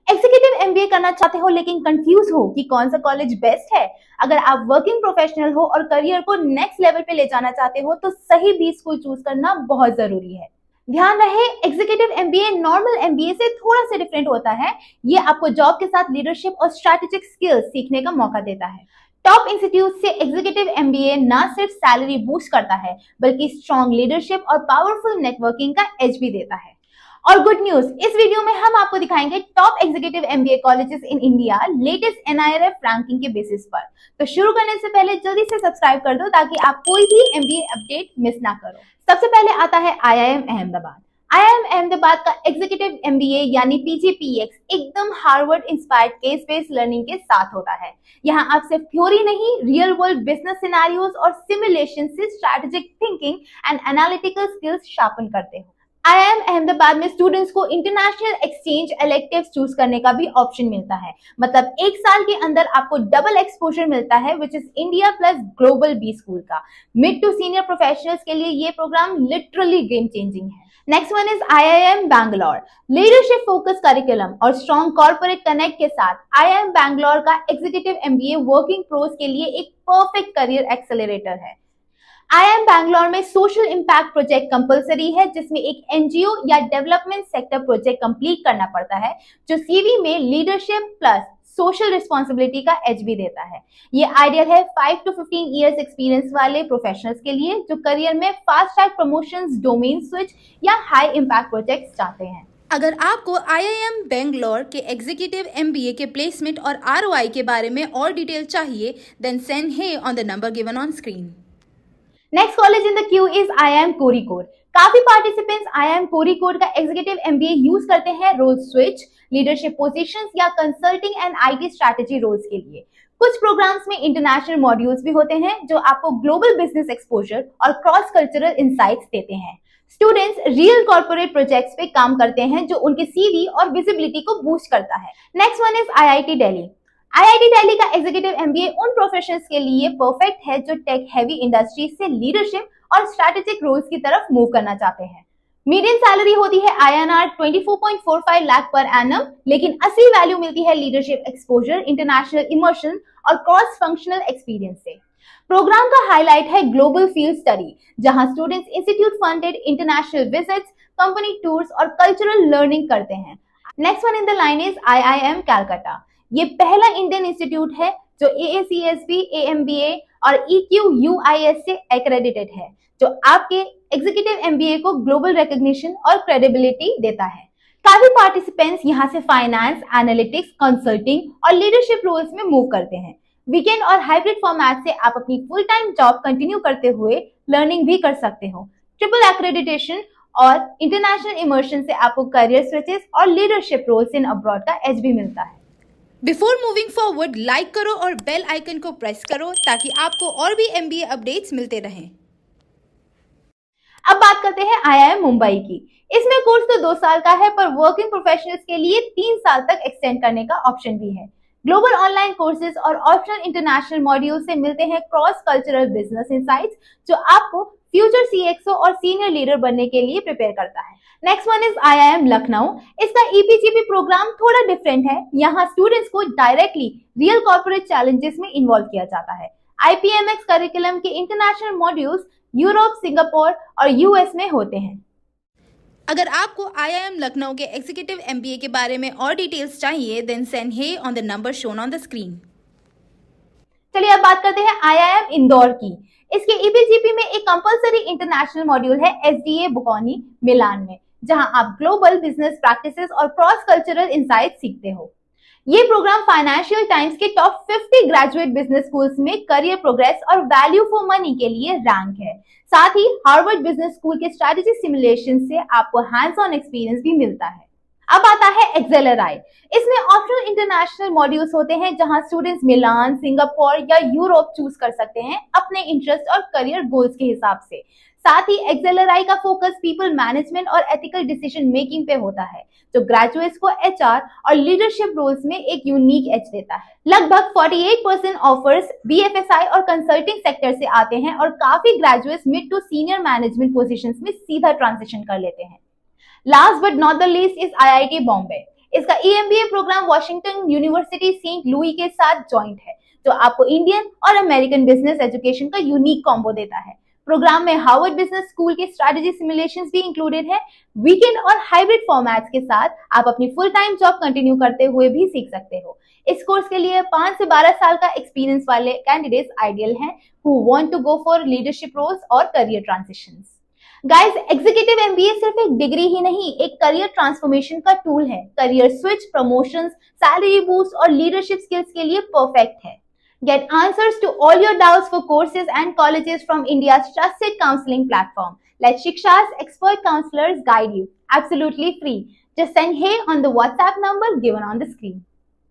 Executive MBA करना चाहते हो लेकिन कंफ्यूज हो कि कौन सा कॉलेज बेस्ट है? अगर आप वर्किंग प्रोफेशनल हो और करियर को नेक्स्ट लेवल पे ले जाना चाहते हो तो सही बी स्कूल चूज करना बहुत जरूरी है। ध्यान रहे, एग्जीक्यूटिव एमबीए नॉर्मल एमबीए से थोड़ा सा डिफरेंट होता है। ये आपको जॉब के साथ लीडरशिप और स्ट्रैटेजिक स्किल्स सीखने का मौका देता है। टॉप इंस्टीट्यूट से एग्जीक्यूटिव एमबीए ना सिर्फ सैलरी बूस्ट करता है बल्कि स्ट्रॉन्ग लीडरशिप और पावरफुल नेटवर्किंग का एज भी देता है। और गुड न्यूज, इस वीडियो में हम आपको दिखाएंगे top executive MBA colleges in India latest NIRF ranking के बेसिस पर। तो शुरू करने से पहले जल्दी से सब्सक्राइब कर दो ताकि आप कोई भी एमबीए अपडेट मिस ना करो। सबसे पहले आता है आईआईएम अहमदाबाद। आईआईएम अहमदाबाद का एग्जीक्यूटिव एमबीए यानी पीजीपीएक्स एकदम Harvard inspired case based learning के साथ होता है। यहाँ आप सिर्फ थ्योरी नहीं, रियल वर्ल्ड बिजनेस सिनेरियोज और सिमुलेशन से strategic thinking and analytical skills sharpen करते हो। आईआईएम अहमदाबाद में स्टूडेंट्स को इंटरनेशनल एक्सचेंज इलेक्टिव्स चूज करने का भी ऑप्शन मिलता है। मतलब एक साल के अंदर आपको डबल एक्सपोजर मिलता है which is India plus global B school का। मिड टू सीनियर प्रोफेशनल्स के लिए ये प्रोग्राम लिटरली गेम चेंजिंग है। Next one is IIM Bangalore. Leadership focus curriculum और स्ट्रॉन्ग कॉर्पोरेट कनेक्ट के साथ आईआईएम बैंगलोर का एग्जीक्यूटिव एमबीए वर्किंग प्रोस के लिए एक परफेक्ट करियर एक्सेलरेटर है। आईआईएम बैंगलोर में सोशल इम्पैक्ट प्रोजेक्ट कंपलसरी है, जिसमें एक एनजीओ या डेवलपमेंट सेक्टर प्रोजेक्ट कंप्लीट करना पड़ता है, जो सीवी में लीडरशिप प्लस सोशल रिस्पॉन्सिबिलिटी का एज भी देता है। ये आइडियल है 5 to 15 इयर्स एक्सपीरियंस वाले प्रोफेशनल्स के लिए जो करियर में fast track promotions, domain switch या हाई इम्पैक्ट प्रोजेक्ट्स चाहते हैं। अगर आपको आईआईएम बेंगलोर के एग्जीक्यूटिव एमबीए के प्लेसमेंट और आरओआई के बारे में और डिटेल चाहिए, then send hey on the number given on screen. Next college in the Q is IIM Kozhikode. काफी पार्टिसिपेंट्स आईआईएम कोरिकोड का एग्जीक्यूटिव एमबीए यूज करते हैं रोल स्विच, लीडरशिप पोजीशंस या consulting and IT strategy roles के लिए। कुछ programmes में international modules भी होते हैं जो आपको ग्लोबल बिजनेस एक्सपोजर और क्रॉस कल्चरल इंसाइट्स देते हैं। स्टूडेंट्स रियल कॉर्पोरेट प्रोजेक्ट्स पे काम करते हैं जो उनके सीवी और विजिबिलिटी को बूस्ट करता है। Next one is IIT Delhi. IIT Delhi का एग्जीक्यूटिव एमबीए उन प्रोफेशनल्स के लिए परफेक्ट है जो टेक हैवी इंडस्ट्री से लीडरशिप और स्ट्रैटेजिक रोल्स की तरफ मूव करना चाहते हैं। मीडियम सैलरी होती है INR 24.45 लाख पर एनम, लेकिन असली वैल्यू मिलती है लीडरशिप एक्सपोजर, इंटरनेशनल इमर्शन और क्रॉस फंक्शनल एक्सपीरियंस से। प्रोग्राम का हाईलाइट है ग्लोबल फील्ड स्टडी, जहां students institute funded international visits, company tours और कल्चरल लर्निंग करते हैं। Next one in the line is IIM Calcutta. ये पहला इंडियन इंस्टीट्यूट है जो AACSB, AMBA और EQUIS से एक्रेडिटेड है, जो आपके एग्जीक्यूटिव एमबीए को ग्लोबल रिकॉग्निशन और क्रेडिबिलिटी देता है। काफी पार्टिसिपेंट्स यहाँ से फाइनेंस, एनालिटिक्स, कंसल्टिंग और लीडरशिप रोल्स में मूव करते हैं। वीकेंड और हाइब्रिड फॉर्मेट से आप अपनी फुल टाइम जॉब कंटिन्यू करते हुए लर्निंग भी कर सकते हो। ट्रिपल एक्रेडिटेशन और इंटरनेशनल इमर्शन से आपको करियर स्विचेस और लीडरशिप रोल्स इन अब्रॉड का एज भी मिलता है। बिफोर मूविंग फॉरवर्ड, लाइक करो और बेल आइकन को प्रेस करो ताकि आपको और भी एमबीए अपडेट्स मिलते रहें। अब बात करते हैं आईआईएम मुंबई की। इसमें कोर्स तो 2 साल का है, पर वर्किंग प्रोफेशनल्स के लिए 3 साल तक एक्सटेंड करने का ऑप्शन भी है। ग्लोबल ऑनलाइन कोर्सेज और ऑप्शनल इंटरनेशनल मॉड्यूल से मिलते हैं क्रॉस कल्चरल बिजनेस इंसाइट्स, जो आपको फ्यूचर सीएक्सओ और सीनियर लीडर बनने के लिए प्रिपेयर करता है। Next one is IIM Lucknow. इसका ईपीजीपी प्रोग्राम थोड़ा डिफरेंट है। यहाँ स्टूडेंट्स को डायरेक्टली रियल कॉर्पोरेट चैलेंजेस में इन्वॉल्व किया जाता है। आईपीएमएक्स करिकुलम के इंटरनेशनल मॉड्यूल्स यूरोप, सिंगापुर और यूएस में होते हैं। अगर आपको आईआईएम लखनऊ के एग्जीक्यूटिव एमबीए के बारे में और डिटेल्स चाहिए, then send hey on the number shown on the screen. चलिए अब बात करते हैं आईआईएम इंदौर की। इसके ईपीजीपी में एक कंपलसरी इंटरनेशनल मॉड्यूल है एसडीए बुकोनी मिलान में, जहां आप ग्लोबल बिजनेस प्रैक्टिसेस और क्रॉस कल्चरल इंसाइट्स सीखते हो। ये प्रोग्राम फाइनेंशियल टाइम्स के टॉप 50 ग्रेजुएट बिजनेस स्कूल्स में करियर प्रोग्रेस और वैल्यू फॉर मनी के लिए रैंक है। साथ ही हार्वर्ड बिजनेस स्कूल के स्ट्रैटेजी सिमुलेशन से आपको हैंड्स ऑन एक्सपीरियंस भी मिलता है। अब आता है एक्सेलराई। इसमें ऑप्शनल इंटरनेशनल मॉड्यूल्स होते हैं जहां स्टूडेंट्स मिलान, सिंगापुर या यूरोप चूज कर सकते हैं अपने इंटरेस्ट और करियर गोल्स के हिसाब से। साथ ही एक्सेलराई का फोकस पीपल मैनेजमेंट और एथिकल डिसीजन मेकिंग पे होता है, जो ग्रेजुएट्स को एचआर और लीडरशिप रोल्स में एक यूनिक एज देता है। लगभग 48% ऑफर्स बीएफएसआई और कंसल्टिंग सेक्टर से आते हैं और काफी graduates mid to senior management positions में सीधा ट्रांजिशन कर लेते हैं। Last but not the least is IIT Bombay. इसका EMBA programme Washington University Saint Louis के साथ जॉइंट है, जो आपको इंडियन और अमेरिकन बिजनेस एजुकेशन का यूनिक कॉम्बो देता है। प्रोग्राम में हार्वर्ड बिजनेस स्कूल के स्ट्रेटेजी सिमुलेशंस भी इंक्लूडेड है। वीकेंड और हाइब्रिड फॉर्मेट्स के साथ आप अपनी फुल टाइम जॉब कंटिन्यू करते हुए भी सीख सकते हो। इस कोर्स के लिए 5 से 12 साल का एक्सपीरियंस वाले कैंडिडेट्स आइडियल हैं who want to go for leadership roles और career transitions. Guys, executive MBA सिर्फ एक डिग्री ही नहीं, एक करियर ट्रांसफॉर्मेशन का टूल है। Career switch, promotions, salary boost और लीडरशिप स्किल्स के लिए परफेक्ट है। Get answers to all your doubts for courses and colleges from India's trusted counseling platform. Let Shiksha's expert counselors guide you absolutely free. Just send "Hey" on the WhatsApp number given on the screen.